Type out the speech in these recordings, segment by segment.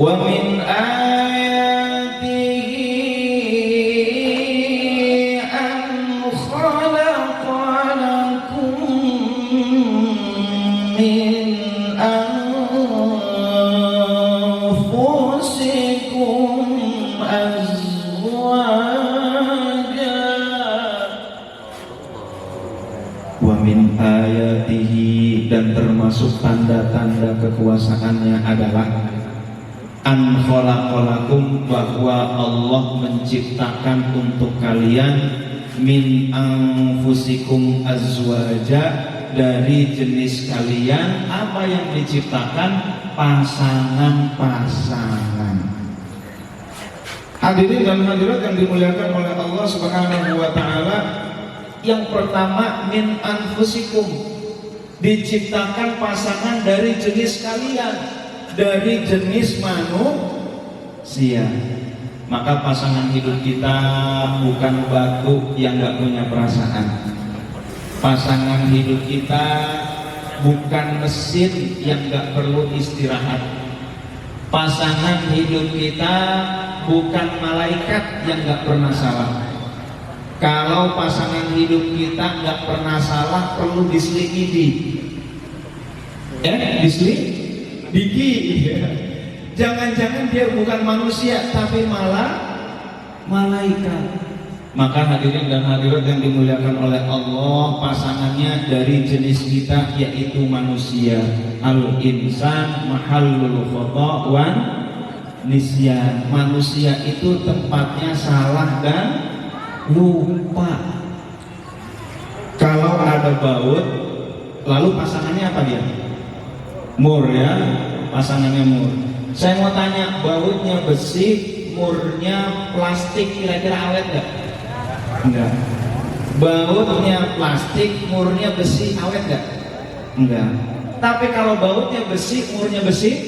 Wa min ayatihi an khalaqa lakum min anfusikum azwaja. Wa min ayatihi, dan termasuk tanda-tanda kekuasaannya adalah an khalaqalakum, bahwa Allah menciptakan untuk kalian min anfusikum azwaja, dari jenis kalian. Apa yang diciptakan? Pasangan-pasangan. Hadirin dan hadirat yang dimuliakan oleh Allah Subhanahu wa taala, yang pertama min anfusikum, diciptakan pasangan dari jenis kalian, dari jenis manusia. Maka pasangan hidup kita bukan batu yang gak punya perasaan. Pasangan hidup kita bukan mesin yang gak perlu istirahat. Pasangan hidup kita bukan malaikat yang gak pernah salah. Kalau pasangan hidup kita gak pernah salah, perlu diselidiki. Diselidiki. Jangan-jangan dia bukan manusia, tapi malah malaikat. Maka hadirin dan hadirat yang dimuliakan oleh Allah, pasangannya dari jenis kita, yaitu manusia. Al-insan mahallul khata' wan nisyan. Manusia itu tempatnya salah dan lupa. Kalau ada baut, lalu pasangannya apa dia? Mur, ya, pasangannya mur. Saya mau tanya, bautnya besi, murnya plastik, kira-kira awet nggak? Enggak. Bautnya plastik, murnya besi, awet nggak? Enggak. Tapi kalau bautnya besi, murnya besi,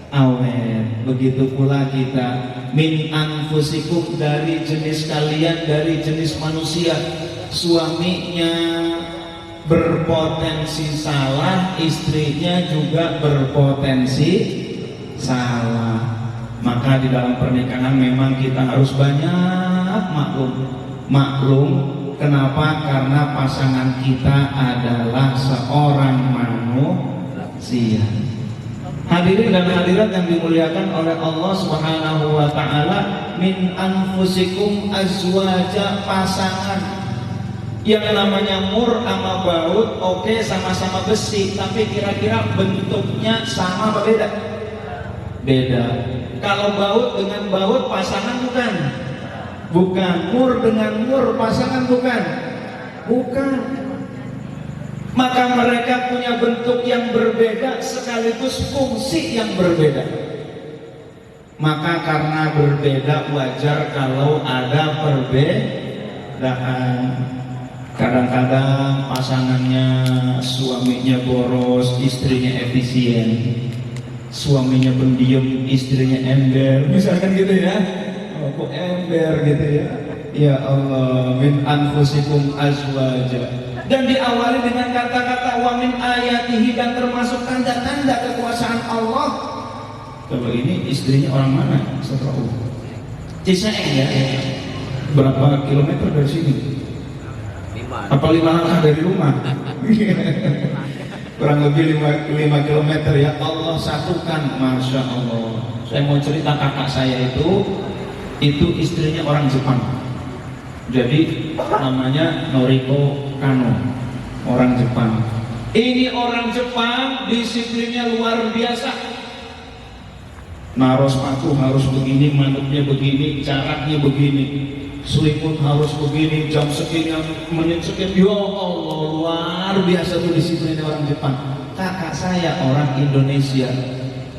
awet. Begitu pula kita, min anfusikum, dari jenis kalian, dari jenis manusia. Suaminya berpotensi salah, istrinya juga berpotensi salah. Maka di dalam pernikahan memang kita harus banyak maklum. Kenapa? Karena pasangan kita adalah seorang manusia. Hadirin dan hadirat yang dimuliakan oleh Allah Subhanahu wa taala, min anfusikum azwaja, pasangan. Yang namanya mur sama baut, oke, sama-sama besi, tapi kira-kira bentuknya sama apa beda? Beda. Kalau baut dengan baut pasangan bukan? Bukan. Mur dengan mur pasangan bukan? Bukan. Maka mereka punya bentuk yang berbeda sekaligus fungsi yang berbeda. Maka karena berbeda, wajar kalau ada perbedaan. Kadang-kadang pasangannya, suaminya boros, istrinya efisien. Suaminya pendiam, istrinya ember, misalkan gitu ya. Oh, kok ember gitu ya. Ya Allah, min anfusikum azwaja. Dan diawali dengan kata-kata wa min ayatihi, dan termasuk tanda-tanda kekuasaan Allah. Coba ini istrinya orang mana? Setelah Ciseeng ya. Berapa kilometer dari sini? Apa 5 langkah dari rumah? Kurang lebih 5 km ya. Allah satukan, Masya Allah. Saya mau cerita, kakak saya itu istrinya orang Jepang. Jadi namanya Noriko Kano, orang Jepang. Ini orang Jepang disiplinnya luar biasa. Naruh sepatu harus begini, manutnya begini, jaraknya begini, selimut harus begini, jam sekian, menit sekian. Ya Allah, luar biasa tuh disiplin orang Jepang. Kakak saya orang Indonesia.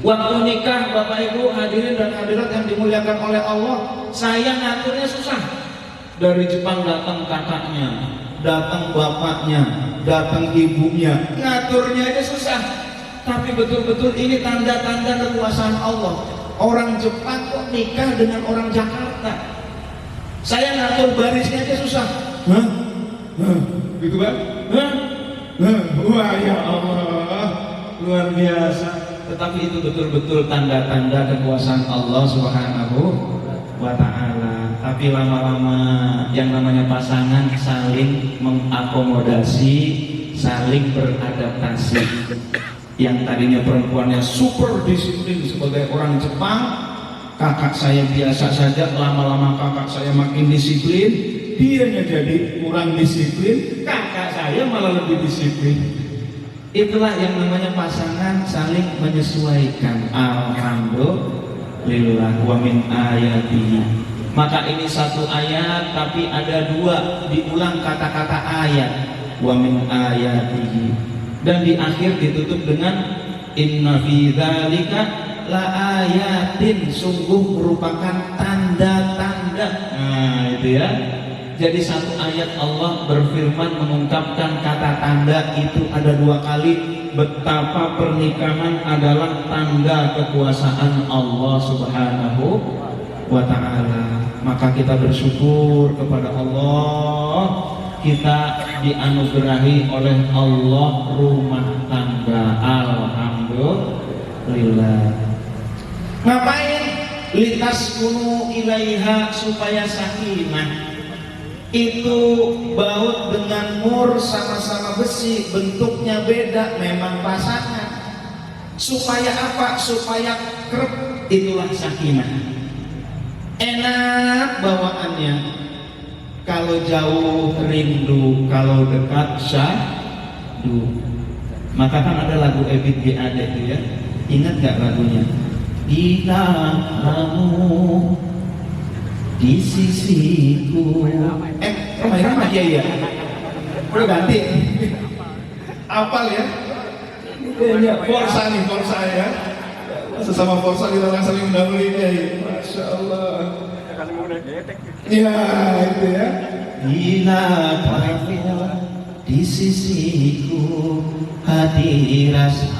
Waktu nikah, Bapak Ibu hadirin dan hadirat yang dimuliakan oleh Allah, saya ngaturnya susah. Dari Jepang datang kakaknya, datang bapaknya, datang ibunya, ngaturnya aja susah. Tapi betul-betul ini tanda-tanda kekuasaan Allah. Orang Jepang kok nikah dengan orang Jakarta. Saya ngatur barisnya aja susah. Hah? Gitu kan? Hah? Wah ya Allah, luar biasa. tetapi itu betul-betul tanda-tanda kekuasaan Allah Subhanahu wa ta'ala. Tapi lama-lama yang namanya pasangan saling mengakomodasi, saling beradaptasi. Yang tadinya perempuannya super disiplin sebagai orang Jepang, kakak saya biasa saja, lama-lama kakak saya makin disiplin, dianya jadi kurang disiplin, kakak saya malah lebih disiplin. Itulah yang namanya pasangan saling menyesuaikan. Alhamdulillah. Wa min ayatihi. Maka ini satu ayat tapi ada dua, diulang kata-kata ayat. Wa min ayatihi. Dan di akhir ditutup dengan inna fi dzalika la ayatin, sungguh merupakan tanda-tanda. Nah, itu ya. Jadi satu ayat Allah berfirman mengungkapkan kata tanda itu ada dua kali, betapa pernikahan adalah tanda kekuasaan Allah Subhanahu wa ta'ala. Maka kita bersyukur kepada Allah, kita dianugerahi oleh Allah rumah tangga. Alhamdulillah. Ngapain? Litas kunu ilaiha, supaya sakinah. Itu baut dengan mur sama-sama besi, bentuknya beda, memang pasangan. Supaya apa? Supaya krep, itulah sakinah. Enak bawaannya. Kalau jauh rindu, kalau dekat syahdu. Maka kan ada lagu Ebit G.Ade itu ya. Ingat gak lagunya? Bila kamu di sisiku. Ramai-ramai ya. Udah ganti. Apal ya? Forsa nih, Forsa ya. Sesama Forsa kita akan saling mendahului ya. Masya Allah. Ya itu ya. Bila kamu di sisiku, hati rasa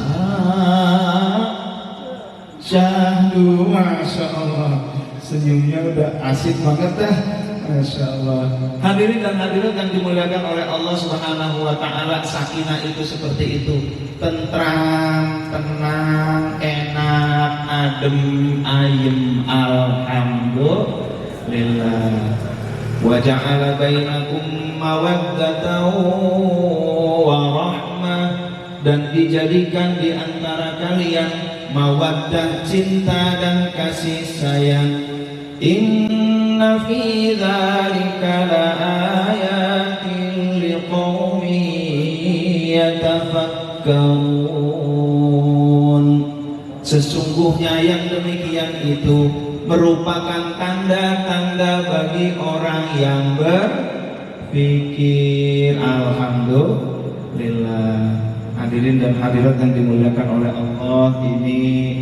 syahdu. Masya Allah. Senyumnya udah asik banget dah. Masya Allah. Hadirin dan hadirat yang dimuliakan oleh Allah Subhanahu wa ta'ala, sakinah itu seperti itu. Tentram, tenang, enak, adem, ayem. Alhamdulillah. Wa ja'ala bainakum mawaddatan wa rahmah, dan dijadikan di antara kalian mawaddah, cinta dan kasih sayang. Inna fi dzalika laayatin liqaumin yatafakkarun. Sesungguhnya yang demikian itu merupakan tanda-tanda bagi orang yang berpikir. Alhamdulillah. Hadirin dan hadirat yang dimuliakan oleh Allah, ini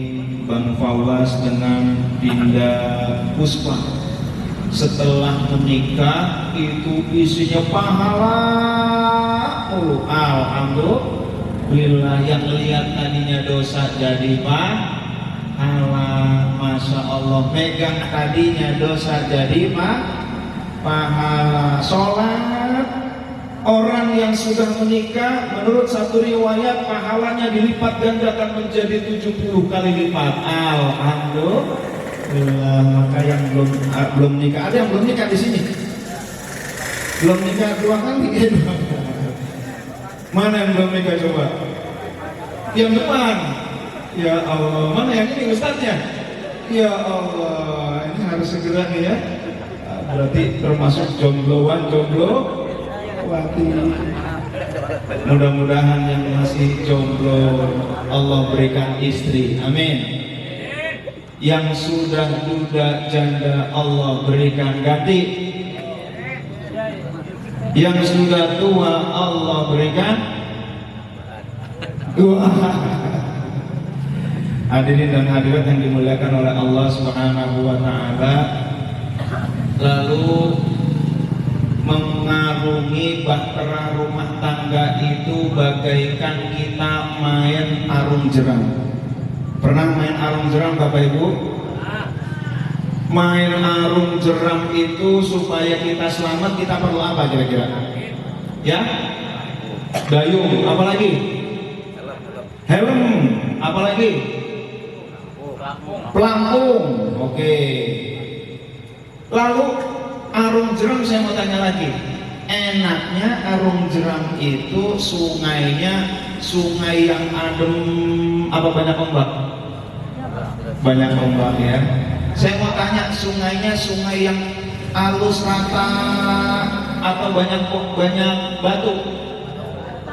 Bang Fawaz dengan Dinda Puspa setelah menikah itu isinya pahala. Alhamdulillah. Yang lihat tadinya dosa jadi pahala. Masya Allah. Megang tadinya dosa jadi pahala. Sholat, orang yang sudah menikah menurut satu riwayat pahalanya dilipat gandakan menjadi 70 kali lipat. Alhamdulillah. Maka yang belum nikah, ada yang belum nikah di sini? Belum nikah 2 kali? Mana yang belum nikah coba? Yang depan. Ya Allah, mana yang ini ustadznya? Ya Allah, ini harus segera nih ya. Berarti termasuk jombloan, jomblo wati. Mudah-mudahan yang masih jomblo Allah berikan istri, amin. Yang sudah duda janda Allah berikan ganti. Yang sudah tua Allah berikan dua. Hadirin dan hadirat yang dimuliakan oleh Allah Subhanahu wa ta'ala, lalu mengarungi bahtera rumah tangga itu bagaikan kita main arung jeram. Pernah main arung jeram Bapak Ibu? Main arung jeram itu supaya kita selamat, kita perlu apa kira-kira? Ya? Dayung, apalagi? Helm. Apalagi? Pelampung. Oke. Lalu arung jeram, saya mau tanya lagi. Enaknya arung jeram itu sungainya sungai yang adem apa banyak ombak? Banyak ombak ya. Saya mau tanya, sungainya sungai yang halus rata atau banyak batu?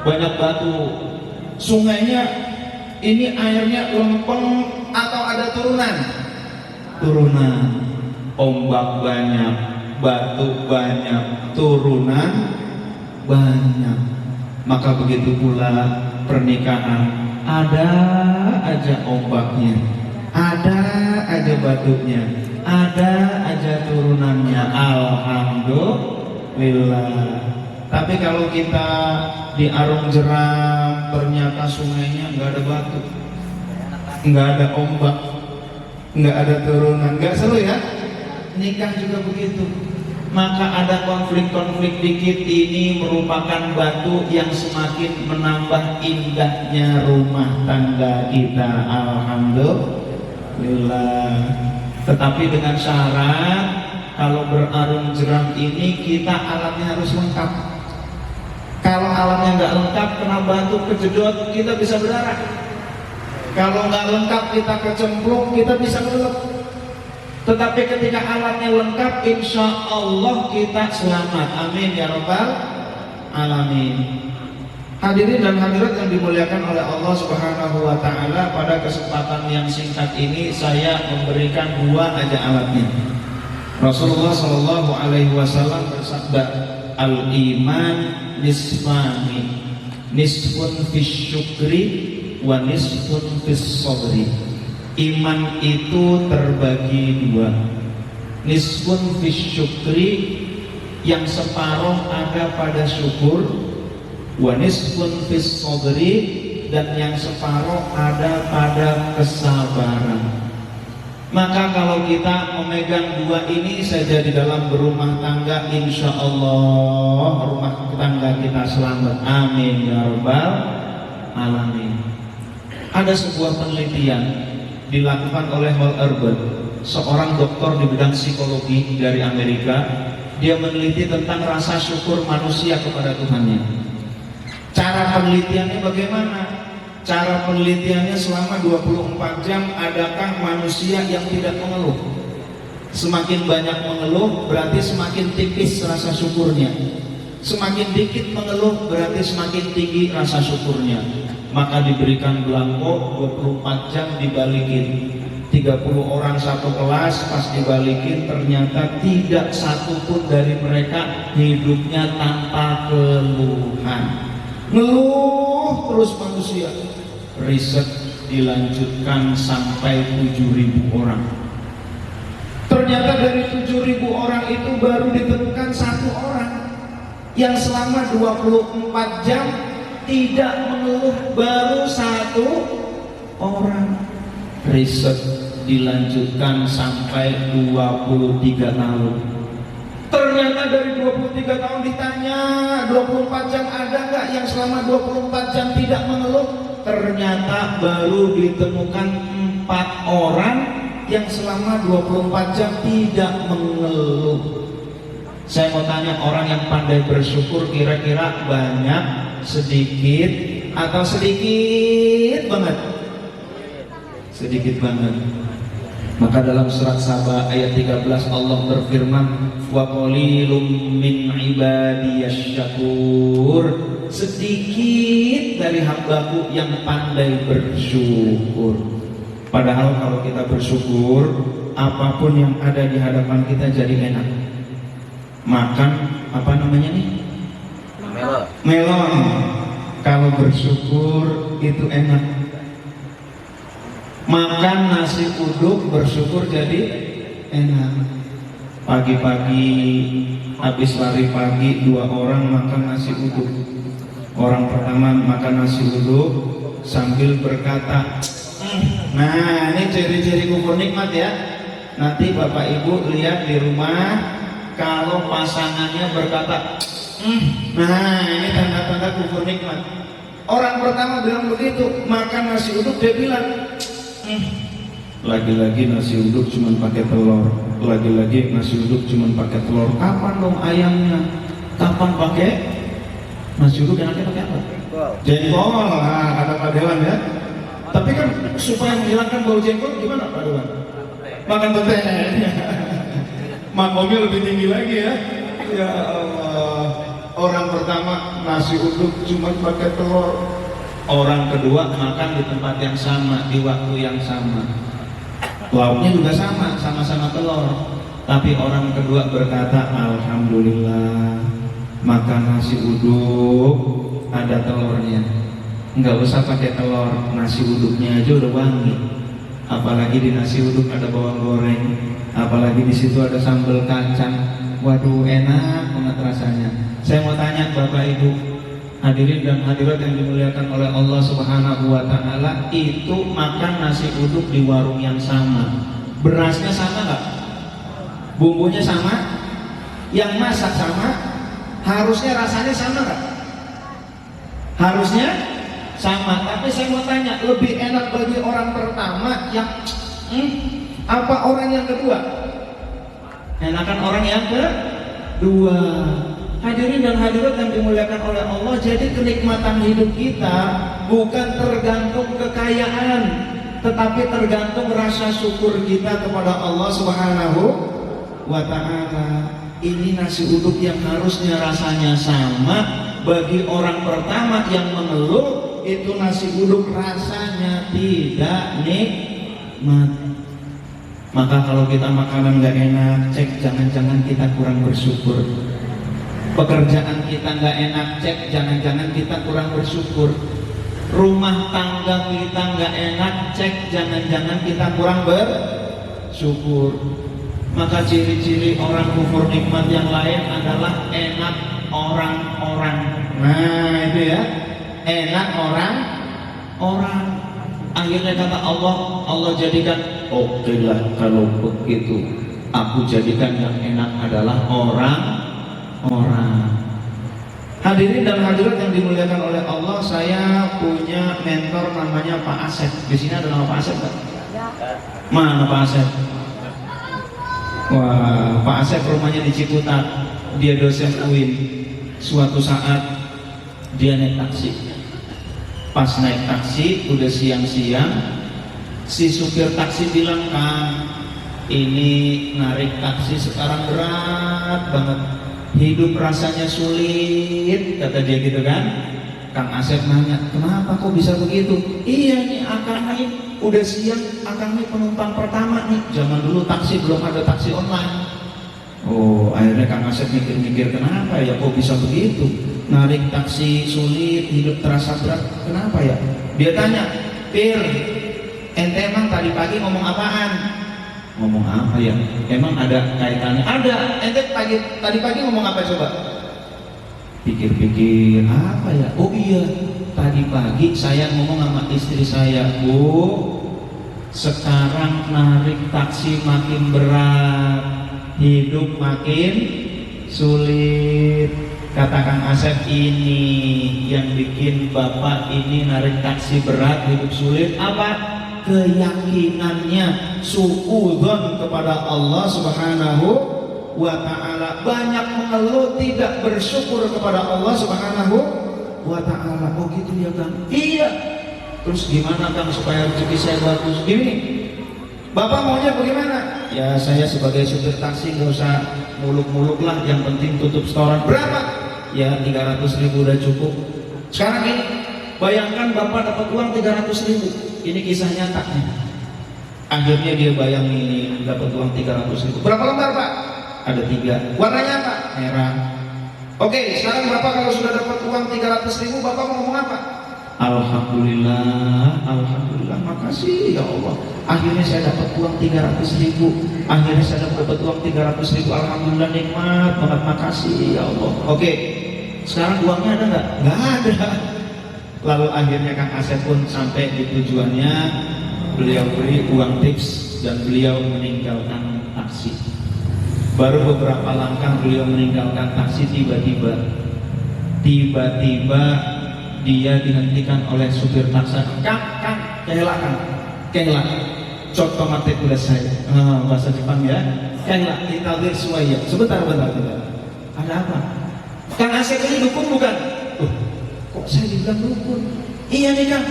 Banyak batu. Sungainya ini airnya lempeng atau ada turunan? Turunan. Ombak banyak, batu banyak, turunan banyak. Maka begitu pula pernikahan, ada aja ombaknya, ada aja batunya, ada aja turunannya. Alhamdulillah. Tapi kalau kita di arung jeram ternyata sungainya nggak ada batu, nggak ada ombak, nggak ada turunan, nggak seru ya. Nikah juga begitu. Maka ada konflik-konflik dikit, ini merupakan batu yang semakin menambah indahnya rumah tangga kita. Alhamdulillah. Tetapi dengan syarat, kalau berarung jeram ini kita alatnya harus lengkap. Kalau alatnya nggak lengkap, kena batu kejedot, kita bisa berdarah. Kalau nggak lengkap, kita kecemplung, kita bisa ngelep. Tetapi ketika alatnya lengkap, insya Allah kita selamat. Amin ya rabbal alamin. Hadirin dan hadirat yang dimuliakan oleh Allah Subhanahu wa Ta'ala, pada kesempatan yang singkat ini saya memberikan dua aja alatnya. Rasulullah Shallallahu Alaihi Wasallam bersabda, al-iman nisfani, nisfun fis syukri wa nisfun fis sabri. Iman itu terbagi dua, nisfun fis syukri, yang separuh ada pada syukur, wa nisfun fis sabri, dan yang separuh ada pada kesabaran. Maka kalau kita memegang dua ini saja di dalam berumah tangga, insya Allah rumah tangga kita selamat. Amin ya rabbal alamin. Ada sebuah penelitian dilakukan oleh Hal Urban, seorang dokter di bidang psikologi dari Amerika. Dia meneliti tentang rasa syukur manusia kepada Tuhannya. Cara penelitiannya bagaimana? Cara penelitiannya selama 24 jam, adakah manusia yang tidak mengeluh? Semakin banyak mengeluh berarti semakin tipis rasa syukurnya. Semakin dikit mengeluh berarti semakin tinggi rasa syukurnya. Maka diberikan belangko 24 jam dibalikin. 30 orang satu kelas, pas dibalikin ternyata tidak satu pun dari mereka hidupnya tanpa keluhan. Ngeluh terus manusia. Riset dilanjutkan sampai 7.000 orang. Ternyata dari 7.000 orang itu baru ditemukan satu orang yang selama 24 jam tidak mengeluh, baru satu orang. Riset dilanjutkan sampai 23 tahun. Ternyata dari 23 tahun ditanya 24 jam ada nggak yang selama 24 jam tidak mengeluh? Ternyata baru ditemukan 4 orang yang selama 24 jam tidak mengeluh. Saya mau tanya, orang yang pandai bersyukur kira-kira banyak, sedikit, atau sedikit banget? Sedikit banget. Maka dalam surat Saba ayat 13 Allah berfirman, wa qalilum min ibadiyasy syakur, sedikit dari hambaku yang pandai bersyukur. Padahal kalau kita bersyukur, apapun yang ada di hadapan kita jadi enak. Makan apa namanya nih? Melon. Kalau bersyukur itu enak. Makan nasi uduk bersyukur jadi enak. Pagi-pagi habis lari pagi 2 orang makan nasi uduk. Orang pertama makan nasi uduk sambil berkata, nah ini ciri-ciri kufur nikmat ya. Nanti bapak ibu lihat di rumah, kalau pasangannya berkata, nah ini tanda-tanda kufur nikmat. Orang pertama bilang begitu, makan nasi uduk, dia bilang, lagi-lagi nasi uduk cuma pakai telur, lagi-lagi nasi uduk cuma pakai telur. Kapan dong ayamnya? Kapan pakai nasi uduk? Enaknya pakai apa? Jengkol. Nah, kata Pak Dewan ya. Tapi kan supaya menghilangkan bau jengkol gimana Pak Dewan? Makan pete. Makomnya lebih tinggi lagi ya. Ya Allah. Orang pertama nasi uduk cuma pakai telur. Orang kedua makan di tempat yang sama, di waktu yang sama. Lauknya juga sama, sama-sama telur. Tapi orang kedua berkata, alhamdulillah, makan nasi uduk ada telurnya. Nggak usah pakai telur, nasi uduknya aja udah wangi. Apalagi di nasi uduk ada bawang goreng, apalagi di situ ada sambal kacang. Waduh, enak banget rasanya. Saya mau tanya Bapak Ibu, hadirin dan hadirat yang dimuliakan oleh Allah Subhanahu wa Ta'ala, itu makan nasi uduk di warung yang sama, berasnya sama nggak? Bumbunya sama? Yang masak sama? Harusnya rasanya sama nggak? Harusnya sama. Tapi saya mau tanya, lebih enak bagi orang pertama yang apa orang yang kedua? Enakan orang yang kedua. Hadirin dan hadirat yang dimuliakan oleh Allah, jadi kenikmatan hidup kita bukan tergantung kekayaan, tetapi tergantung rasa syukur kita kepada Allah Subhanahu wa Ta'ala. Ini nasi uduk yang harusnya rasanya sama, bagi orang pertama yang mengeluh itu nasi uduk rasanya tidak nikmat. Maka kalau kita makanan gak enak, cek jangan-jangan kita kurang bersyukur. Pekerjaan kita gak enak, cek jangan-jangan kita kurang bersyukur. Rumah tangga kita gak enak, cek jangan-jangan kita kurang bersyukur. Maka ciri-ciri orang kufur nikmat yang lain adalah enak orang-orang. Nah itu ya, enak orang-orang. Akhirnya kata Allah, Allah jadikan, oke lah kalau begitu, aku jadikan yang enak adalah orang-orang. Hadirin dan hadirat yang dimuliakan oleh Allah, saya punya mentor namanya Pak Asep. Di sini ada nama Pak Asep nggak? Mana Pak Asep? Wah, Pak Asep rumahnya di Ciputat. Dia dosen UIN. Suatu saat dia naik taksi. Pas naik taksi, udah siang-siang, si supir taksi bilang, Kang, ini narik taksi sekarang berat banget, hidup rasanya sulit, kata dia gitu kan. Kang Asep nanya, kenapa kok bisa begitu? Iya nih Akang nih, udah siang, Akang nih penumpang pertama nih. Zaman dulu taksi belum ada taksi online. Oh, akhirnya Kang Asep mikir-mikir, kenapa ya kok bisa begitu? Narik taksi sulit, hidup terasa berat, kenapa ya? Dia tanya, Pir, ente emang tadi pagi ngomong apaan? Ngomong apa ya? Emang ada kaitannya? Ada, ente tadi pagi ngomong apa coba? Pikir-pikir, apa ya? Oh iya, tadi pagi saya ngomong sama istri saya, Bu, sekarang narik taksi makin berat, hidup makin sulit. Kata Kang Asep, ini yang bikin Bapak ini narik taksi berat, hidup sulit apa? Keyakinannya suudzon kepada Allah Subhanahu wa Ta'ala. Banyak mengeluh, tidak bersyukur kepada Allah Subhanahu wa Ta'ala. Oh gitu ya Kang? Iya. Terus gimana Kang supaya rezeki saya bagus? Gini, Bapak maunya bagaimana? Ya saya sebagai supir taksi nggak usah muluk-muluk lah, yang penting tutup setoran. Berapa? Ya 300.000 udah cukup. Sekarang ini bayangkan Bapak dapat uang 300.000. Ini kisah nyatanya. Akhirnya dia bayangin dapat uang 300.000. Berapa lembar Pak? Ada 3. Warnanya apa? Merah. Oke, sekarang Bapak kalau sudah dapat uang 300.000, Bapak mau ngomong apa? Alhamdulillah, alhamdulillah, makasih ya Allah. Akhirnya saya dapat uang 300.000. Akhirnya saya dapat uang 300.000. Alhamdulillah, nikmat banget, makasih ya Allah. Oke, sekarang uangnya ada nggak? Nggak ada. Lalu akhirnya Kang Asep pun sampai di tujuannya. Beliau beri uang tips dan beliau meninggalkan taksi. Baru beberapa langkah beliau meninggalkan taksi, tiba-tiba dia dihentikan oleh supir taksi. Kang, kelak, contoh mati kuda saya, bahasa Jepang ya. Kelak, intadir suaya. Sebentar. Ada apa? Kang Asep ini dukun bukan? Kok saya dibilang dukun? Iya nih Kang.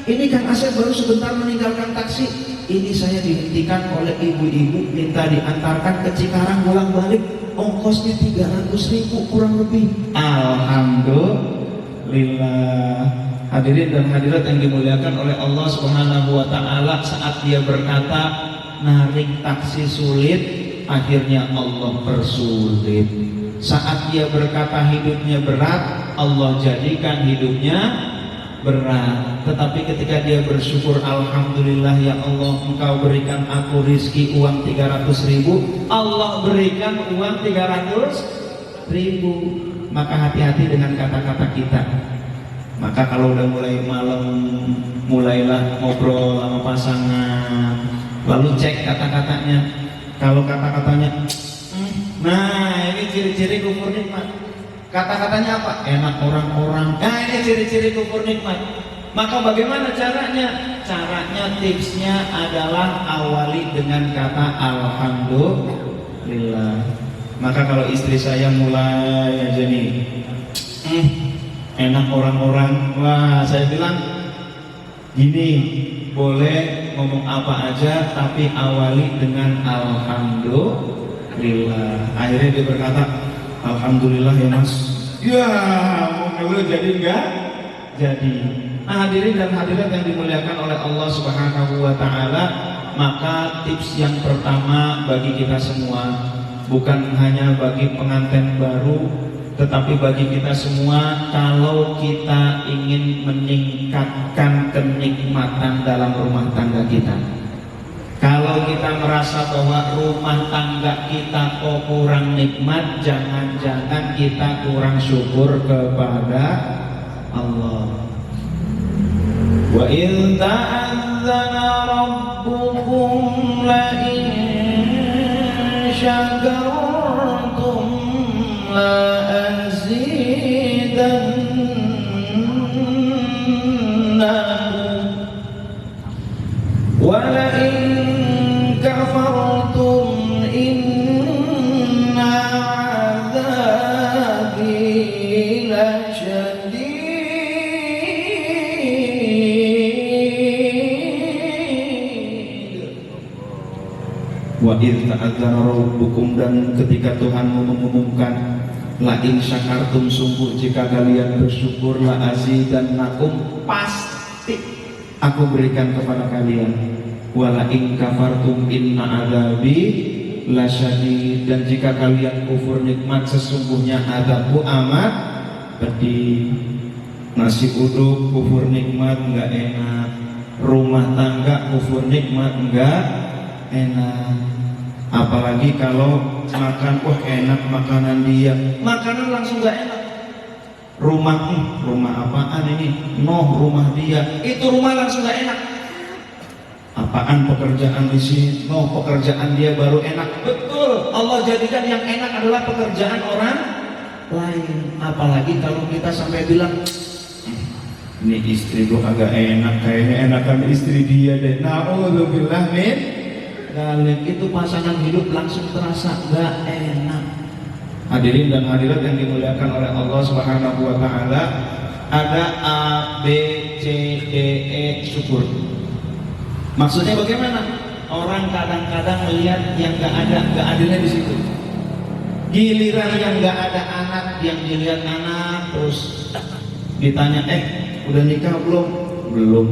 Ini Kang Asep baru sebentar meninggalkan taksi. Ini saya dihentikan oleh ibu-ibu, minta diantarkan ke Cikarang bolak-balik. Ongkosnya 300.000 kurang lebih. Alhamdulillah. Hadirin dan hadirat yang dimuliakan oleh Allah Subhanahu wa taala, saat dia berkata narik taksi sulit, akhirnya Allah persulit. Saat dia berkata hidupnya berat, Allah jadikan hidupnya berat. Tetapi ketika dia bersyukur, alhamdulillah ya Allah, engkau berikan aku rizki uang 300.000, Allah berikan uang 300.000. Maka hati-hati dengan kata-kata kita. Maka kalau udah mulai malam, mulailah ngobrol sama pasangan, lalu cek kata-katanya. Kalau kata-katanya nah ini ciri-ciri kufur nikmat. Kata-katanya apa? Enak orang-orang. Nah ini ciri-ciri kufur nikmat. Maka bagaimana caranya? Caranya, tipsnya adalah awali dengan kata alhamdulillah. Maka kalau istri saya mulai aja nih, enak orang-orang, wah saya bilang gini, boleh ngomong apa aja tapi awali dengan alhamdulillah. Akhirnya dia berkata, alhamdulillah ya mas. Ya mau ngeluh jadi enggak? Jadi. Hadirin dan hadirat yang dimuliakan oleh Allah Subhanahu wa taala, maka tips yang pertama bagi kita semua, bukan hanya bagi pengantin baru, tetapi bagi kita semua, kalau kita ingin meningkatkan kenikmatan dalam rumah tangga kita, kalau kita merasa bahwa rumah tangga kita kok kurang nikmat, jangan-jangan kita kurang syukur kepada Allah. Wa in ta'adzana rabbukum la in syakartum la wala in kafartum inna adzabi lasyadid. Wa idz ta'adzana rabbukum, dan ketika Tuhanmu mengumumkan, la in syakartum, sungguh jika kalian bersyukur, la azidannakum, pasti aku berikan kepada kalian. Wala in kafartum inna adzabi lasyadid, dan jika kalian kufur nikmat, sesungguhnya azabku amat pedih. Nasi uduk kufur nikmat enggak enak, rumah tangga kufur nikmat enggak enak. Apalagi kalau makan, wah enak makanan dia, makanan langsung enggak enak. Rumah apaan ini? Rumah dia, itu rumah langsung gak enak. Apaan pekerjaan di sini? Pekerjaan dia baru enak. Betul, Allah jadikan yang enak adalah pekerjaan orang lain. Apalagi kalau kita sampai bilang, ini istri gua agak enak, kayaknya enakan istri dia deh. Na'udzubillah min dzalik. Itu pasangan hidup langsung terasa gak enak. Hadirin dan hadirat yang dimuliakan oleh Allah Subhanahu wa taala, ada A, B, C, D, E, syukur. Maksudnya bagaimana? Orang kadang-kadang melihat yang gak adilnya di situ. Giliran yang gak ada anak, yang dilihat anak, terus ditanya, udah nikah belum? Belum.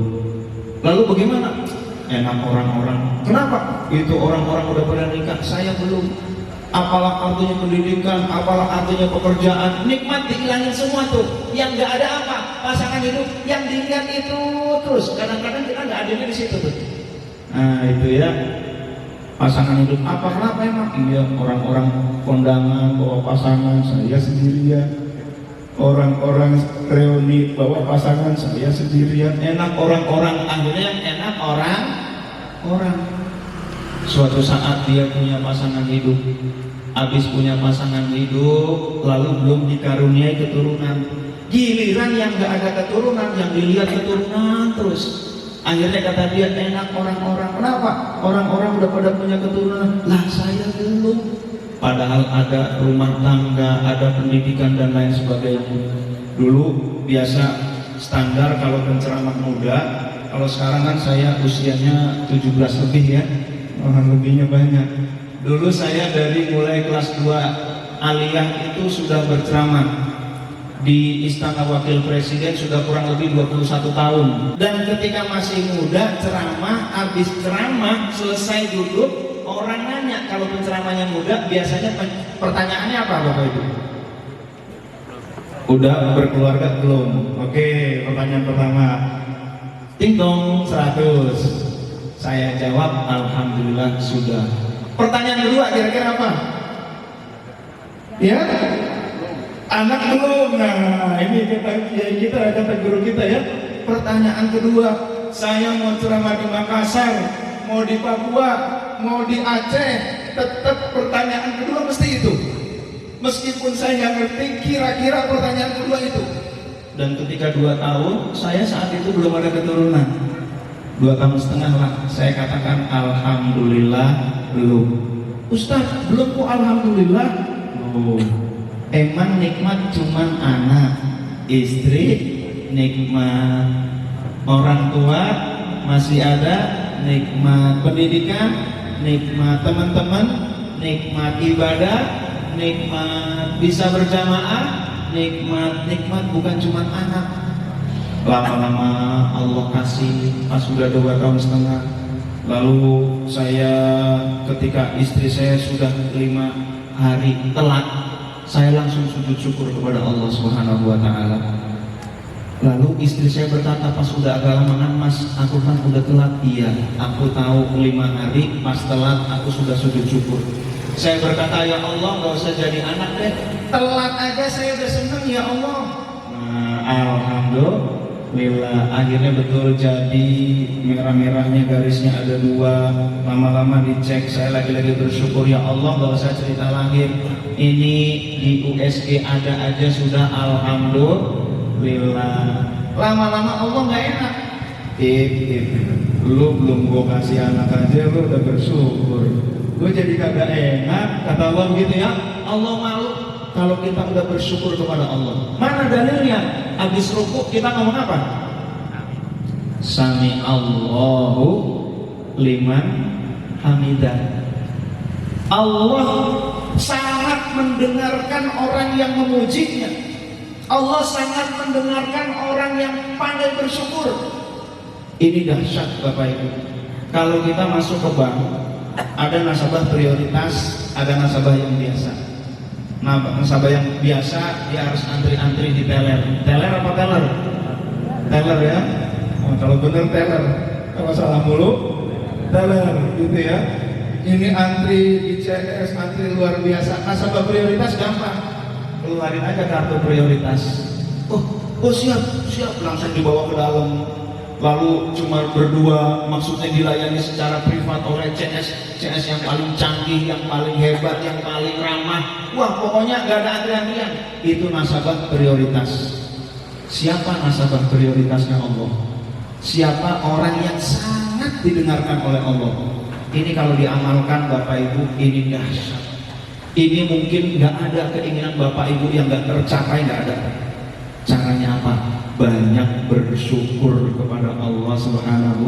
Lalu bagaimana? Enak orang-orang. Kenapa? Itu orang-orang udah pada nikah, saya belum. Apalah artinya pendidikan, apalah artinya pekerjaan, nikmat dihilangin semua tuh. Yang nggak ada apa? Pasangan hidup yang dilihat itu terus. Kadang-kadang kita nggak adilnya di situ tuh. Nah itu ya, pasangan hidup apa, kenapa emang? Iya, orang-orang kondangan bawa pasangan, saya sendirian. Orang-orang reuni bawa pasangan, saya sendirian. Enak orang-orang, akhirnya yang enak orang. Suatu saat dia punya pasangan hidup, habis punya pasangan hidup, lalu belum dikaruniai keturunan. Giliran yang gak ada keturunan, yang dilihat keturunan terus. Akhirnya kata dia, enak orang-orang. Kenapa? Orang-orang udah pada punya keturunan, lah saya belum. Padahal ada rumah tangga, ada pendidikan dan lain sebagainya. Dulu biasa standar kalau penceramah muda. Kalau sekarang kan saya usianya 17 lebih ya. Lebihnya banyak. Dulu saya dari mulai kelas 2 aliyah itu sudah berceramah di Istana Wakil Presiden sudah kurang lebih 21 tahun. Dan ketika masih muda ceramah, habis ceramah selesai duduk, orang nanya, kalau penceramahnya muda biasanya pertanyaannya apa Bapak Ibu? Udah berkeluarga belum? Oke, pertanyaan pertama. Ting dong 100. Saya jawab alhamdulillah sudah. Pertanyaan kedua kira-kira apa? Ya? Anak belum. Nah, ini kita kata guru kita ya. Pertanyaan kedua, saya mau ceramah di Makassar, mau di Papua, mau di Aceh, tetap pertanyaan kedua mesti itu. Meskipun saya nggak ngerti, kira-kira pertanyaan kedua itu. Dan ketika 2 tahun, saya saat itu belum ada keturunan. 2,5 tahun lah, saya katakan alhamdulillah belum. Ustaz, belum kok alhamdulillah? Belum. Emang nikmat cuman anak, istri, nikmat orang tua masih ada, nikmat pendidikan, nikmat teman-teman, nikmat ibadah, nikmat bisa berjamaah, nikmat bukan cuman anak. Lama-lama Allah kasih pas sudah 2,5 tahun. Lalu saya ketika istri saya sudah 5 hari telat, saya langsung sujud syukur kepada Allah Subhanahu wa Ta'ala. Lalu istri saya berkata, pas udah agak lama, Mas, aku kan udah telat. Iya, aku tahu 5 hari pas telat aku sudah sujud syukur. Saya berkata, ya Allah, gak usah jadi anak deh, telat aja saya udah seneng ya Allah. Nah, alhamdulillah, akhirnya betul jadi. Merah-merahnya garisnya ada 2. Lama-lama dicek, saya lagi-lagi bersyukur, ya Allah, gak usah cerita lahir, ini di USG ada aja sudah alhamdulillah. Lama-lama Allah nggak enak. Lu belum gua kasih anak aja lu udah bersyukur. Gua jadi kagak enak, kata Allah gitu ya. Allah malu kalau kita udah bersyukur kepada Allah. Mana dalilnya? Habis rukuk kita ngomong apa? Sami Allahu liman hamidah. Allah sangat mendengarkan orang yang memujinya. Allah sangat mendengarkan orang yang pandai bersyukur. Ini dahsyat Bapak Ibu. Kalau kita masuk ke bank, ada nasabah prioritas, ada nasabah yang biasa. Nah, nasabah yang biasa dia harus antri-antri di teller. Teller apa teller? Teller ya. Oh, kalau benar teller. Kalau salah mulu teller gitu ya. Ini antri di CS, antri luar biasa. Nasabah prioritas gampang, keluarin aja kartu prioritas. Oh siap, langsung dibawa ke dalam. Lalu cuma berdua, maksudnya dilayani secara privat oleh CS yang paling canggih, yang paling hebat, yang paling ramah. Wah, pokoknya gak ada antrian. Itu nasabah prioritas. Siapa nasabah prioritasnya Allah? Siapa orang yang sangat didengarkan oleh Allah? Ini kalau diamalkan Bapak Ibu, ini dahsyat. Ini mungkin nggak ada keinginan Bapak Ibu yang nggak tercapai, nggak ada. Caranya apa? Banyak bersyukur kepada Allah Subhanahu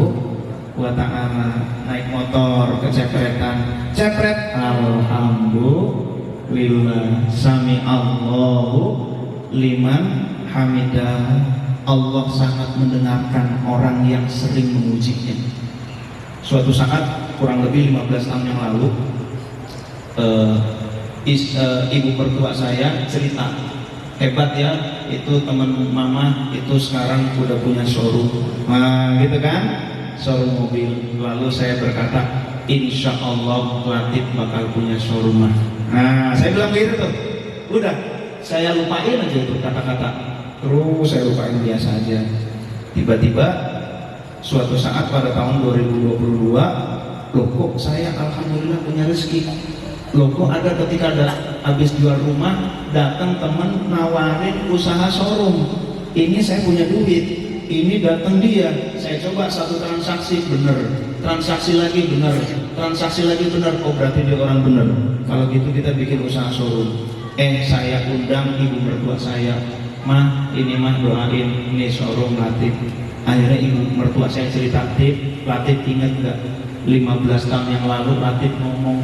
wa Ta'ala. Naik motor kecepretan, cepret, alhamdulillah, sami Allahu liman hamidah. Allah sangat mendengarkan orang yang sering memujinya. Suatu saat kurang lebih 15 tahun yang lalu, ibu mertua saya cerita, hebat ya, itu teman mama itu sekarang udah punya showroom. Nah gitu kan, showroom mobil. Lalu saya berkata, insya Allah Latif bakal punya showroom. Nah saya bilang gitu tuh, udah saya lupain aja itu kata-kata, terus saya lupain biasa aja. Tiba-tiba suatu saat pada tahun 2022, loh kok saya alhamdulillah punya rezeki. Loh kok ada ketika ada habis jual rumah, datang temen nawarin usaha showroom. Ini saya punya duit, ini datang dia, saya coba satu transaksi bener, transaksi lagi bener, transaksi lagi bener. Oh berarti dia orang bener. Kalau gitu kita bikin usaha showroom. Saya undang ibu mertua saya, mah ini mah doain ini showroom Latif. Akhirnya ibu mertua saya cerita, Latif ingat gak 15 tahun yang lalu Latif ngomong,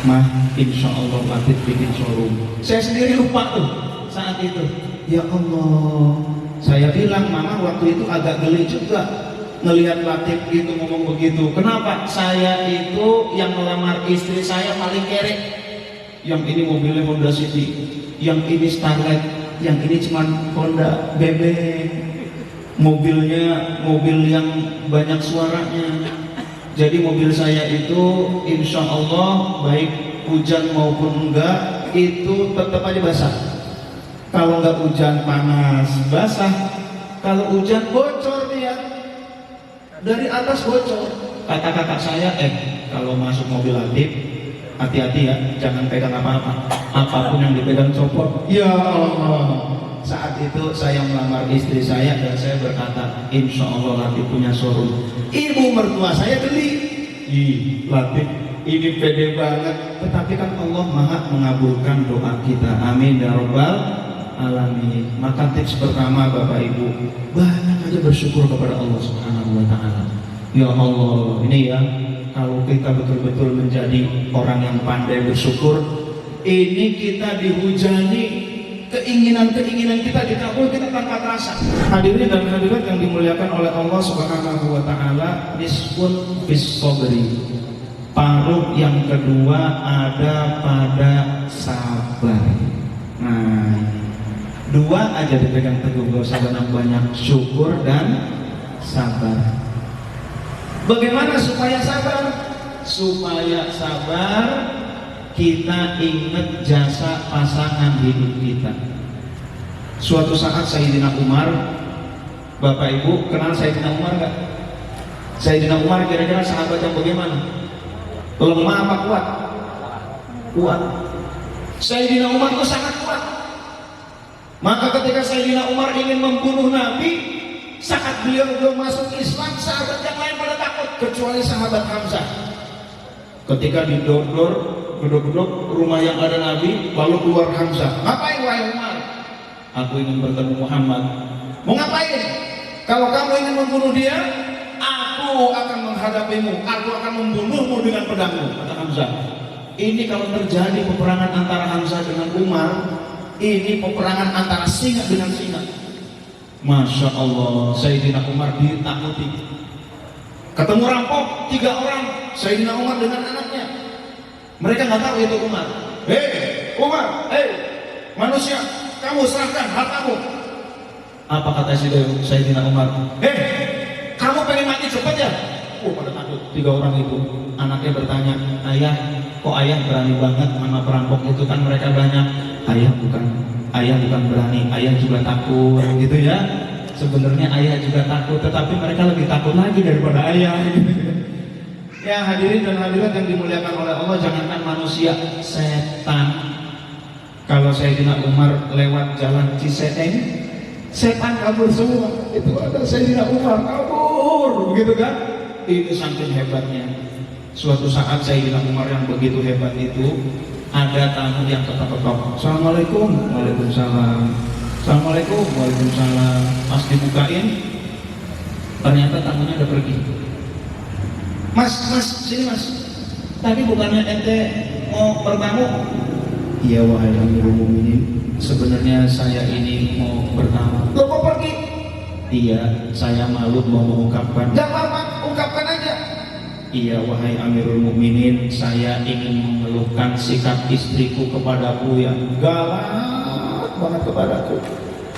mah insya Allah Latif bikin showroom. Saya sendiri lupa tuh saat itu. Ya Allah, saya bilang mama waktu itu agak geli juga ngelihat Latif itu ngomong begitu. Kenapa? Saya itu yang melamar istri saya paling kerek. Yang ini mobilnya Honda City, yang ini Starlet, yang ini cuman Honda BB. Mobilnya mobil yang banyak suaranya. Jadi mobil saya itu insya Allah baik hujan maupun enggak itu tetap aja basah. Kalau enggak hujan panas basah, kalau hujan bocor dia dari atas bocor. Kata kakak saya, kalau masuk mobil Latif hati-hati ya, jangan pegang apa-apa, apapun yang dipegang copot. Ya Allah, saat itu saya melamar istri saya dan saya berkata, insya Allah Latif punya showroom. Ibu mertua saya geli, Latif ini pede banget. Tetapi kan Allah maha mengabulkan doa kita, amin ya rabbal alamin. Maka tips pertama Bapak Ibu, banyak aja bersyukur kepada Allah Subhanahu wa ta'ala. Ya Allah, ini ya, kalau kita betul-betul menjadi orang yang pandai bersyukur, ini kita dihujani, keinginan-keinginan kita dikabulkan tanpa terasa. Hadirin dan hadirat yang dimuliakan oleh Allah Subhanahu wa ta'ala, nisfun bis sabri. Paruh yang kedua ada pada sabar. Nah, dua aja dipegang teguh, gak usah banyak-banyak, syukur dan sabar. Bagaimana supaya sabar? Supaya sabar, kita ingat jasa pasangan hidup kita. Suatu saat Sayyidina Umar, Bapak Ibu kenal Sayyidina Umar gak? Sayyidina Umar kira-kira sahabat yang bagaimana? Lemah apa kuat? Kuat. Sayyidina Umar itu sangat kuat. Maka ketika Sayyidina Umar ingin membunuh Nabi, saat beliau belum masuk Islam, sahabat yang lain pada takut kecuali sahabat Hamzah. Ketika didodor, gedok-gedok rumah yang ada Nabi, lalu keluar Hamzah. Ngapain wahai Umar? Aku ingin bertemu Muhammad. Mau ngapain? Kalau kamu ingin membunuh dia, aku akan menghadapimu, aku akan membunuhmu dengan pedangmu, kata Hamzah. Ini kalau terjadi peperangan antara Hamzah dengan Umar, ini peperangan antara singa dengan singa. Masya Allah, Sayyidina Umar ditakuti. Ketemu rampok 3 orang, Sayyidina Umar dengan anaknya. Mereka nggak tahu itu Umar. Umar, manusia, kamu serahkan hartamu. Apa kata Sayyidina Umar? Kamu pengen mati cepat ya? Pada takut 3 orang itu. Anaknya bertanya, ayah, kok ayah berani banget sama perampok itu, kan mereka banyak. Ayah bukan berani, ayah juga takut, gitu ya. Sebenarnya ayah juga takut, tetapi mereka lebih takut lagi daripada ayah. Ya hadirin dan hadirat yang dimuliakan oleh Allah, jangankan manusia, setan. Kalau Sayyidina Umar lewat jalan Ciseeng, setan kabur semua. Itu ada Sayyidina Umar kabur, begitu kan? Itu saking hebatnya. Suatu saat Sayyidina Umar yang begitu hebat itu, ada tamu yang ketok-ketok. Assalamualaikum. Waalaikumsalam. Assalamualaikum. Waalaikumsalam. Pas dibukain, ternyata tamunya udah pergi. Mas, sini mas. Tadi bukannya ente mau bertamu? Iya wahai Amirul Mukminin, sebenarnya saya ini mau bertamu. Lo kok pergi? Iya, saya malu mau mengungkapkan. Gak apa-apa, ungkapkan aja. Iya wahai Amirul Mukminin, saya ingin mengeluhkan sikap istriku kepadaku yang galak banget kepadaku.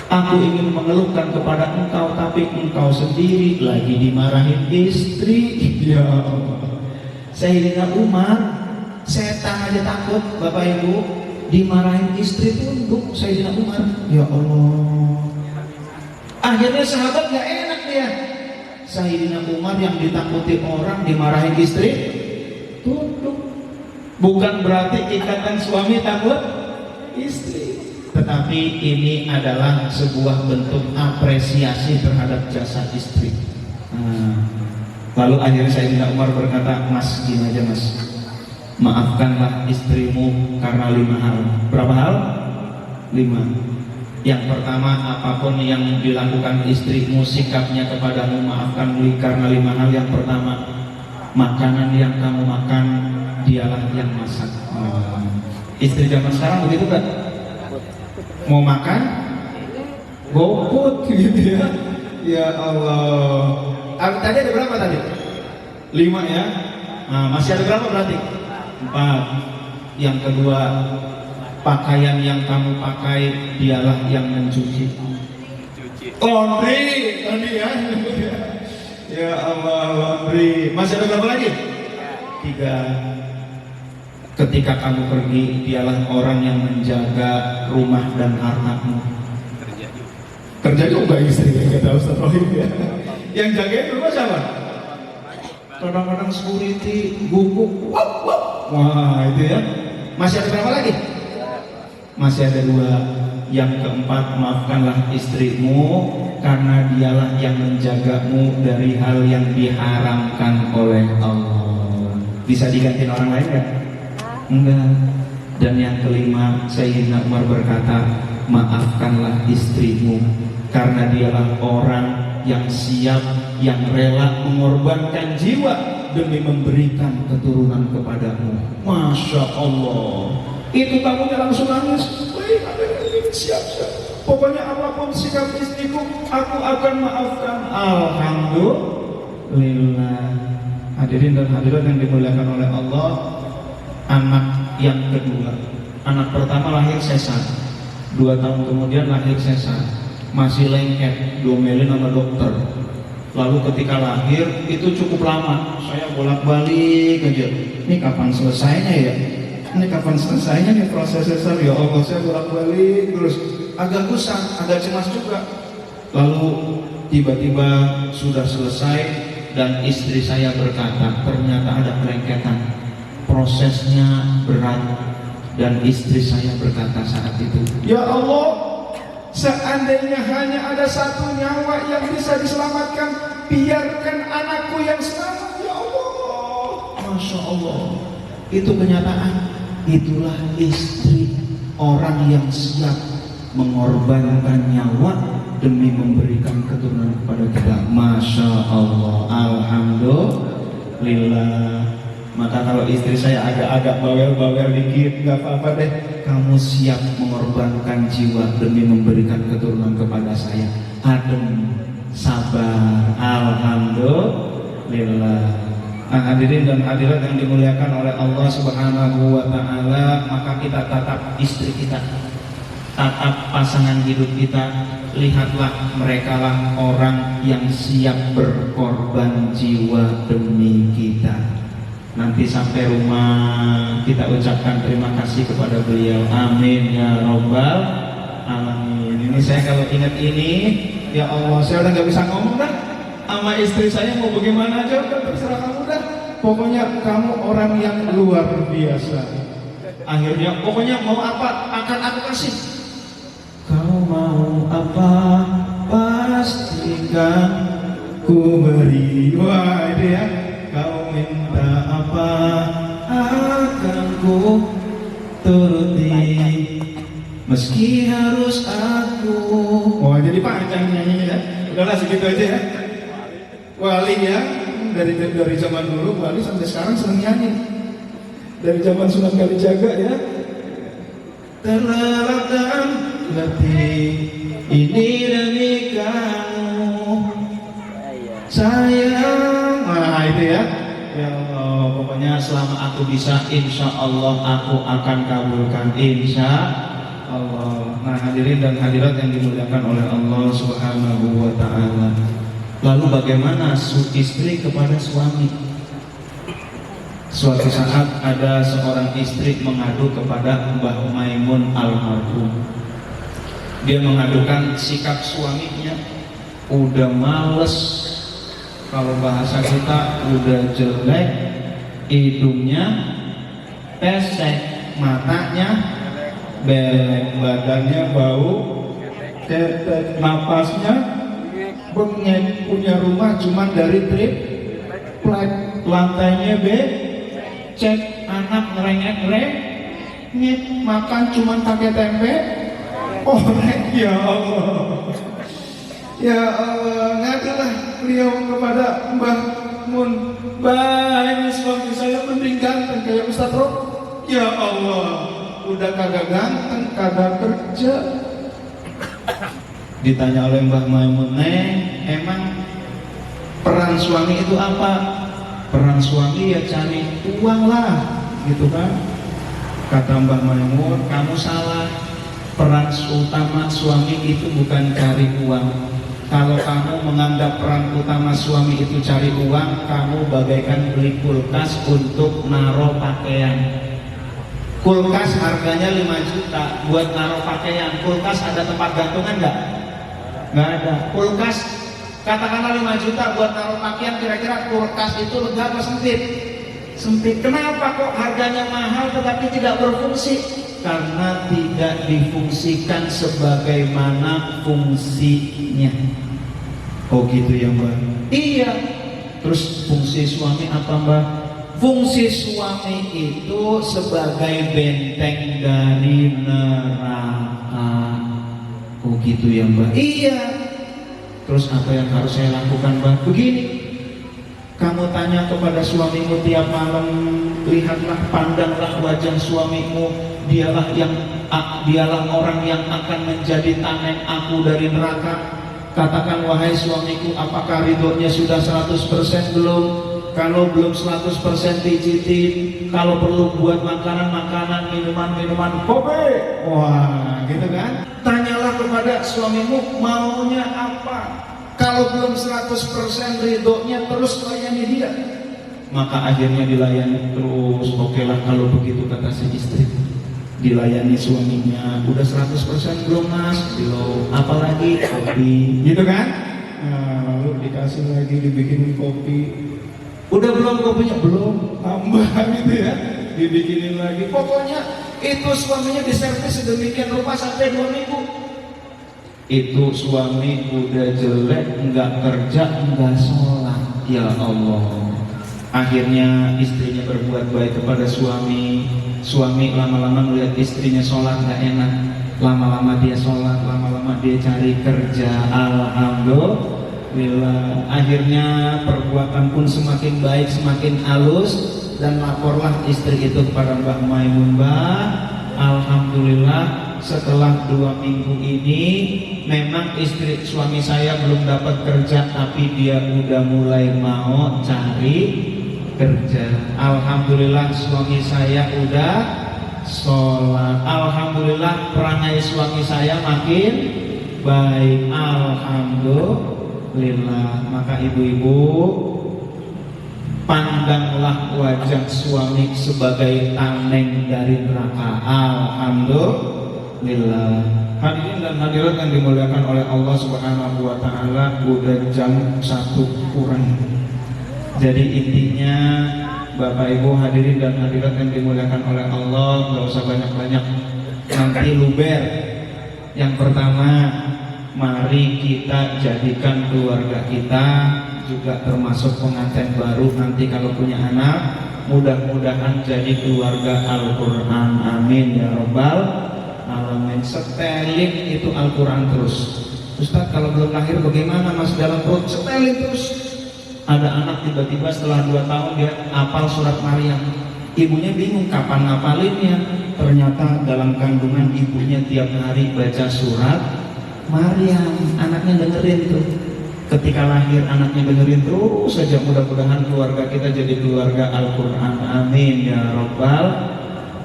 Aku ingin mengeluhkan kepada engkau, tapi engkau sendiri lagi dimarahin istri. Ya Allah. Sayyidina Umar, setan aja takut, Bapak Ibu, dimarahin istri tunduk Sayyidina Umar. Ya Allah. Akhirnya sahabat gak enak dia. Sayyidina Umar yang ditakuti orang dimarahin istri tunduk. Bukan berarti ikatan suami takut istri, tetapi ini adalah sebuah bentuk apresiasi terhadap jasa istri. Lalu akhirnya Sayyidina Umar berkata, "Mas, gini aja mas, maafkanlah istrimu karena 5 hal." Berapa hal? 5. Yang pertama, apapun yang dilakukan istrimu, sikapnya kepadamu, maafkan karena 5 hal. Yang pertama, makanan yang kamu makan dialah yang masak. Istri zaman sekarang begitu kan? Mau makan, GoFood gitu ya. Ya Allah. Tadi ada berapa tadi? 5 ya. Nah, masih ada berapa berarti? 4. Yang kedua, pakaian yang kamu pakai dialah yang mencuci. Laundry ya. Ya Allah, laundry. Masih ada berapa lagi? 3. Ketika kamu pergi, dialah orang yang menjaga rumah dan hartamu. Kerja juga istri, kata Ustaz Rohim ya. Yang jagain rumah siapa? Kadang-kadang security, guguk, wah itu ya. Masih ada berapa lagi? Masih ada 2. Yang keempat, maafkanlah istrimu karena dialah yang menjagamu dari hal yang diharamkan oleh Allah. Bisa digantiin orang lain nggak? Enggak. Dan yang kelima, Sayyidina Umar berkata, maafkanlah istrimu karena dialah orang yang siap, yang rela mengorbankan jiwa demi memberikan keturunan kepadamu. Masya Allah. Itu tamunya langsung nangis. Siap. Pokoknya apapun sikap istriku, aku akan maafkan. Alhamdulillah. Hadirin dan hadirat yang dimuliakan oleh Allah, anak yang kedua, anak pertama lahir sesar, 2 tahun kemudian lahir sesar, masih lengket, diomelin sama dokter. Lalu ketika lahir itu cukup lama, saya bolak-balik aja. Ini kapan selesainya ya? Ini kapan selesainya nih proses sesar? Ya Allah, saya bolak-balik terus, agak gusar, agak cemas juga. Lalu tiba-tiba sudah selesai dan istri saya berkata, ternyata ada kelengketan, prosesnya berat. Dan istri saya berkata saat itu, ya Allah, seandainya hanya ada 1 nyawa yang bisa diselamatkan, biarkan anakku yang selamat ya Allah. Masya Allah. Itu kenyataan. Itulah istri, orang yang siap mengorbankan nyawa demi memberikan keturunan kepada kita. Masya Allah. Alhamdulillah. Maka kalau istri saya agak-agak bawel-bawel dikit, gak apa-apa deh. Kamu siap mengorbankan jiwa demi memberikan keturunan kepada saya. Adem, sabar. Alhamdulillah. Nah, hadirin dan hadirat yang dimuliakan oleh Allah Subhanahu wa Ta'ala, maka kita tatap istri kita, tatap pasangan hidup kita. Lihatlah, merekalah orang yang siap berkorban jiwa demi kita. Nanti sampai rumah kita ucapkan terima kasih kepada beliau. Amin ya robbal alamin. Ini saya kalau ingat ini, ya Allah, saya udah gak bisa ngomong dah. Sama istri saya mau bagaimana aja udah terserah kamu dah. Pokoknya kamu orang yang luar biasa. Akhirnya pokoknya mau apa akan aku kasih. Kau mau apa pastikan ku beri. Wah itu ya. Kau minta apa akan ku turuti, meski harus aku. Wah jadi panjang nyanyinya ya. Udahlah segitu aja ya. Wali ya, dari zaman dulu Wali sampai sekarang seneng nyanyi. Dari zaman Sunan Kalijaga ya. Terlelap dalam hati ini demi kamu sayang. Nah itu ya. Ya Allah, pokoknya selama aku bisa, insya Allah aku akan kabulkan, insya Allah. Nah hadirin dan hadirat yang dimuliakan oleh Allah Subhanahu wa Ta'ala. Lalu bagaimana istri kepada suami? Suatu saat ada seorang istri mengadu kepada Mbah Maimun almarhum. Dia mengadukan sikap suaminya udah males, kalau bahasa kita udah jelek, hidungnya pesek, matanya belek, badannya bau ketek, napasnya bengek, punya rumah cuma dari triplek, lantainya becek, anak ngerengek-ngerengek, makan cuma pakai tempe orek. Ya Allah, ya Allah, ngadalah beliau kepada Mbah Mun, Mbah, ini suami saya mending ganteng kayak Ustaz Rob. Ya Allah, udah kagak ganteng, kagak kerja. Ditanya oleh Mbah Maimun, emang peran suami itu apa? Peran suami ya cari uang lah, gitu kan? Kata Mbah Maimun, kamu salah. Peran utama suami itu bukan cari uang. Kalau kamu menganggap peran utama suami itu cari uang, kamu bagaikan beli kulkas untuk naruh pakaian. Kulkas harganya 5 juta buat naruh pakaian. Kulkas ada tempat gantungan nggak? Nggak ada. Kulkas katakanlah 5 juta buat naruh pakaian, kira-kira kulkas itu lega apa sempit? Sempit. Kenapa kok harganya mahal tetapi tidak berfungsi? Karena tidak difungsikan sebagaimana fungsinya. Oh gitu ya Mbak? Iya. Terus fungsi suami apa Mbak? Fungsi suami itu sebagai benteng dari neraka. Oh gitu ya Mbak? Iya. Terus apa yang harus saya lakukan Mbak? Begini, kamu tanya kepada suamimu tiap malam, lihatlah, pandanglah wajah suamimu. Dialah orang yang akan menjadi tameng aku dari neraka. Katakan, wahai suamiku, apakah ridhonya sudah 100% belum? Kalau belum 100% pijitin. Kalau perlu buat makanan-makanan, minuman-minuman, kopi. Wah, gitu kan? Tanyalah kepada suamimu maunya apa. Kalau belum 100% ridhonya, terus layani dia. Maka akhirnya dilayani terus. Oke lah kalau begitu, kata si istri. Dilayani suaminya, udah 100% belum mas? Belum. Apalagi kopi, gitu kan? Nah, lalu dikasih lagi, dibikinin kopi. Udah belum kopinya? Belum. Tambah gitu ya, dibikinin lagi. Pokoknya itu suaminya diservis sedemikian rupa sampai 2 minggu. Itu suami udah jelek, nggak kerja, nggak sholat. Ya Allah. Akhirnya istrinya berbuat baik kepada suami. Suami lama-lama melihat istrinya sholat nggak enak. Lama-lama dia sholat, lama-lama dia cari kerja. Alhamdulillah. Akhirnya perbuatan pun semakin baik, semakin halus. Dan laporlah istri itu kepada Mbah Maimun, Mbah, alhamdulillah setelah 2 minggu ini memang istri suami saya belum dapat kerja, tapi dia udah mulai mau cari kerja. Alhamdulillah suami saya udah sholat. Alhamdulillah perangai suami saya makin baik. Alhamdulillah. Maka ibu-ibu, pandanglah wajah suami sebagai tameng dari neraka. Alhamdulillah. Hadirin dan hadirat yang dimuliakan oleh Allah Subhanahu wa taala, udah jam 1 kurang. Jadi intinya Bapak Ibu hadirin dan hadirat yang dimuliakan oleh Allah, nggak usah banyak-banyak nanti luber. Yang pertama, mari kita jadikan keluarga kita juga termasuk pengantin baru nanti kalau punya anak, mudah-mudahan jadi keluarga Al-Quran. Amin ya Rabbal Alamin. Setelin itu Al-Quran terus. Ustaz, kalau belum lahir bagaimana mas dalam perut? Setelin terus. Ada anak tiba-tiba setelah 2 tahun dia hafal surat Maryam. Ibunya bingung kapan ngapalinnya. Ternyata dalam kandungan ibunya tiap hari baca surat Maryam. Anaknya dengerin tuh. Ketika lahir anaknya dengerin terus saja. Mudah-mudahan keluarga kita jadi keluarga Al-Quran. Amin ya Rabbal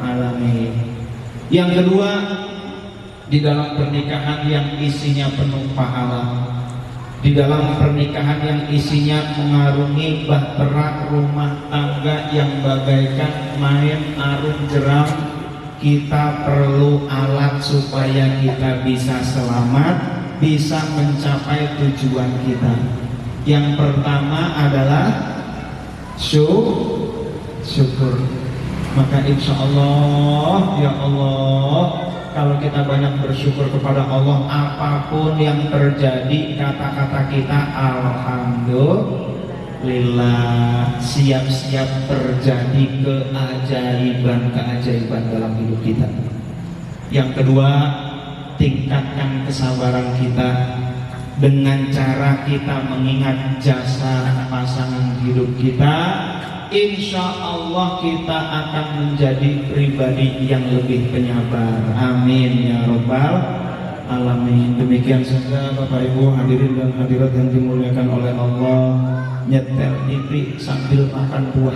Alamin. Yang kedua, di dalam pernikahan yang isinya penuh pahala, di dalam pernikahan yang isinya mengarungi bahtera rumah tangga yang bagaikan main arung jeram, kita perlu alat supaya kita bisa selamat, bisa mencapai tujuan kita. Yang pertama adalah syukur. Maka insya Allah, ya Allah, kalau kita banyak bersyukur kepada Allah, apapun yang terjadi, kata-kata kita alhamdulillah, siap-siap terjadi keajaiban dalam hidup kita. Yang kedua, tingkatkan kesabaran kita dengan cara kita mengingat jasa pasangan hidup kita. Insya Allah kita akan menjadi pribadi yang lebih penyabar. Amin ya robbal alamin. Demikian saja Bapak Ibu hadirin dan hadirat yang dimuliakan oleh Allah. Nyetel TV sambil makan buah.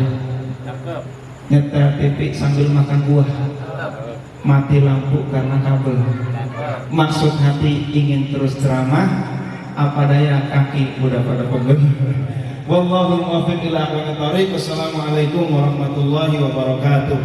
Nyetel TV sambil makan buah. Mati lampu karena kabel. Maksud hati ingin terus ceramah, apa daya kaki udah pada pegel. Wallahu muwaffiq ila aqwamit thoriq. Wassalamualaikum warahmatullahi wabarakatuh.